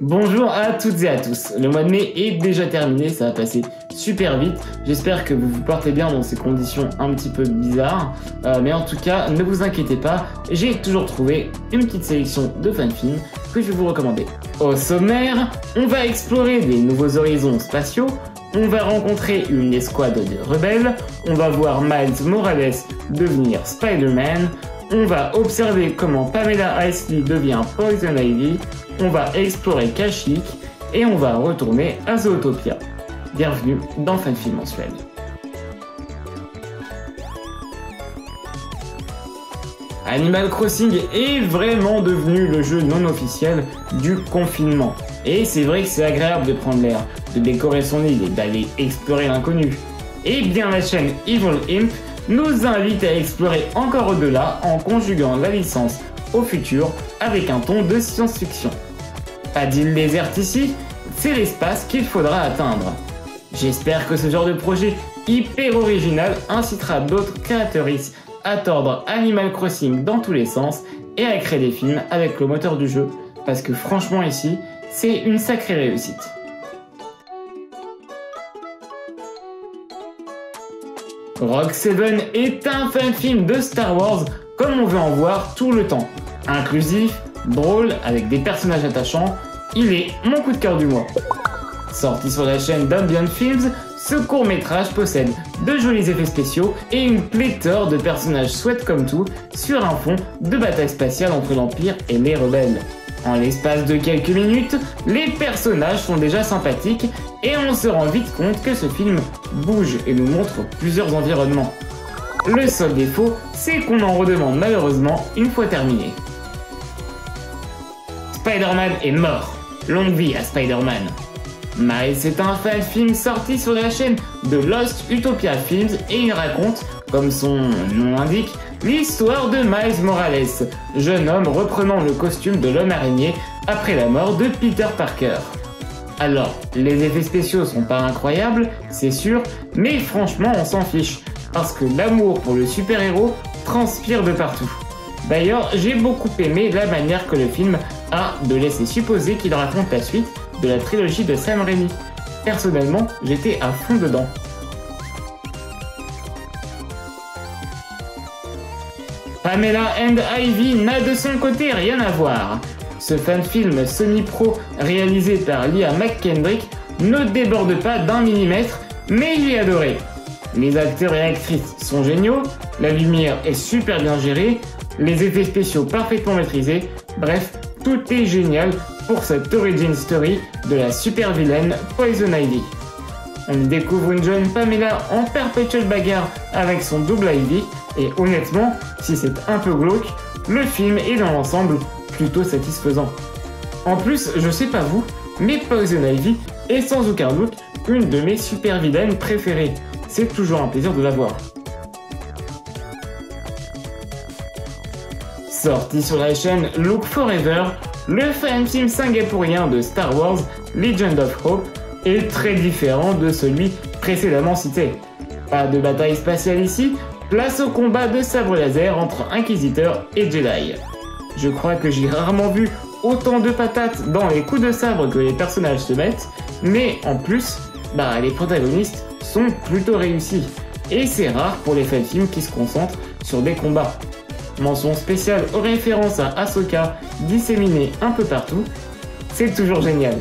Bonjour à toutes et à tous, le mois de mai est déjà terminé, ça va passer super vite, j'espère que vous vous portez bien dans ces conditions un petit peu bizarres, mais en tout cas ne vous inquiétez pas, j'ai toujours trouvé une petite sélection de fanfilms que je vais vous recommander. Au sommaire, on va explorer des nouveaux horizons spatiaux, on va rencontrer une escouade de rebelles, on va voir Miles Morales devenir Spider-Man, on va observer comment Pamela Isley devient Poison Ivy, on va explorer Kashyyyk et on va retourner à Zootopia. Bienvenue dans Fanfilm Mensuel. Animal Crossing est vraiment devenu le jeu non officiel du confinement. Et c'est vrai que c'est agréable de prendre l'air, de décorer son île et d'aller explorer l'inconnu. Et bien la chaîne Evil Imp nous invite à explorer encore au-delà en conjuguant la licence au futur avec un ton de science-fiction. Pas d'île déserte ici, c'est l'espace qu'il faudra atteindre. J'espère que ce genre de projet hyper original incitera d'autres créatrices à tordre Animal Crossing dans tous les sens et à créer des films avec le moteur du jeu, parce que franchement ici, c'est une sacrée réussite. Rogue 7 est un fanfilm de Star Wars comme on veut en voir tout le temps. Inclusif, drôle, avec des personnages attachants, il est mon coup de cœur du mois. Sorti sur la chaîne d'Ambient Films, ce court-métrage possède de jolis effets spéciaux et une pléthore de personnages sweat comme tout sur un fond de bataille spatiale entre l'Empire et les rebelles. En l'espace de quelques minutes, les personnages sont déjà sympathiques et on se rend vite compte que ce film bouge et nous montre plusieurs environnements. Le seul défaut, c'est qu'on en redemande malheureusement une fois terminé. Spider-Man est mort. Longue vie à Spider-Man. Miles est un fan-film sorti sur la chaîne de Lost Utopia Films et il raconte, comme son nom l'indique, l'histoire de Miles Morales, jeune homme reprenant le costume de l'homme araignée après la mort de Peter Parker. Alors, les effets spéciaux sont pas incroyables, c'est sûr, mais franchement on s'en fiche, parce que l'amour pour le super-héros transpire de partout. D'ailleurs, j'ai beaucoup aimé la manière que le film a de laisser supposer qu'il raconte la suite de la trilogie de Sam Raimi. Personnellement, j'étais à fond dedans. Pamela and Ivy n'a de son côté rien à voir. Ce fan-film semi-pro réalisé par Leah McKendrick ne déborde pas d'un millimètre, mais j'ai adoré. Les acteurs et actrices sont géniaux, la lumière est super bien gérée, les effets spéciaux parfaitement maîtrisés, bref, tout est génial pour cette origin story de la super vilaine Poison Ivy. On y découvre une jeune Pamela en perpétuelle bagarre avec son double Ivy, et honnêtement, si c'est un peu glauque, le film est dans l'ensemble plutôt satisfaisant. En plus, je sais pas vous, mais Poison Ivy est sans aucun doute une de mes super vilaines préférées. C'est toujours un plaisir de la voir. Sorti sur la chaîne Look Forever, le fan-film singapourien de Star Wars Legend of Hope est très différent de celui précédemment cité. Pas de bataille spatiale ici, place au combat de sabre laser entre inquisiteurs et Jedi. Je crois que j'ai rarement vu autant de patates dans les coups de sabre que les personnages se mettent, mais en plus, les protagonistes sont plutôt réussis. Et c'est rare pour les fanfilms qui se concentrent sur des combats. Mention spéciale aux références à Ahsoka disséminées un peu partout, c'est toujours génial.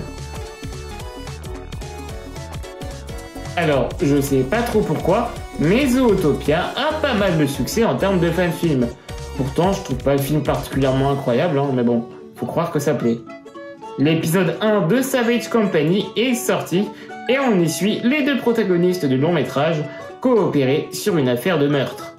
Alors, je sais pas trop pourquoi, mais Zootopia a pas mal de succès en termes de fanfilm. Pourtant, je trouve pas le film particulièrement incroyable, mais bon, faut croire que ça plaît. L'épisode 1 de Savage Company est sorti et on y suit les deux protagonistes du long métrage coopérer sur une affaire de meurtre.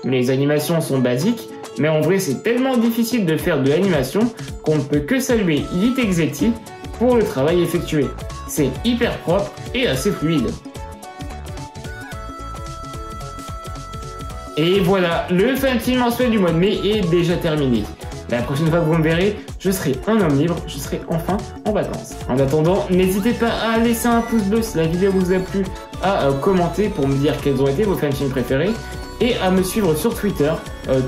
Les animations sont basiques, mais en vrai c'est tellement difficile de faire de l'animation qu'on ne peut que saluer Yit Exeti pour le travail effectué. C'est hyper propre et assez fluide. Et voilà, le fanfilm mensuel du mois de mai est déjà terminé. La prochaine fois que vous me verrez, je serai un homme libre, je serai enfin en vacances. En attendant, n'hésitez pas à laisser un pouce bleu si la vidéo vous a plu, à commenter pour me dire quels ont été vos fanfilms préférés, et à me suivre sur Twitter,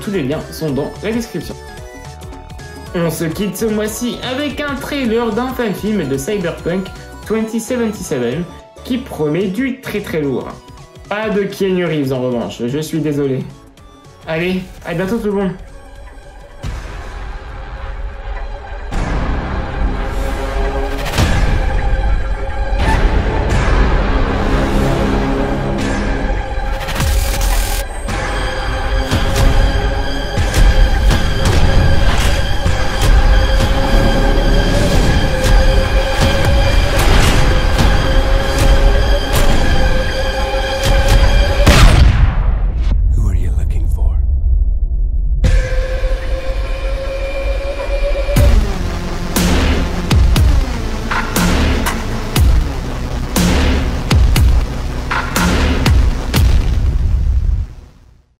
tous les liens sont dans la description. On se quitte ce mois-ci avec un trailer d'un fan film de Cyberpunk 2077 qui promet du très très lourd. Pas de Keanu Reeves en revanche, je suis désolé. Allez, à bientôt tout le monde.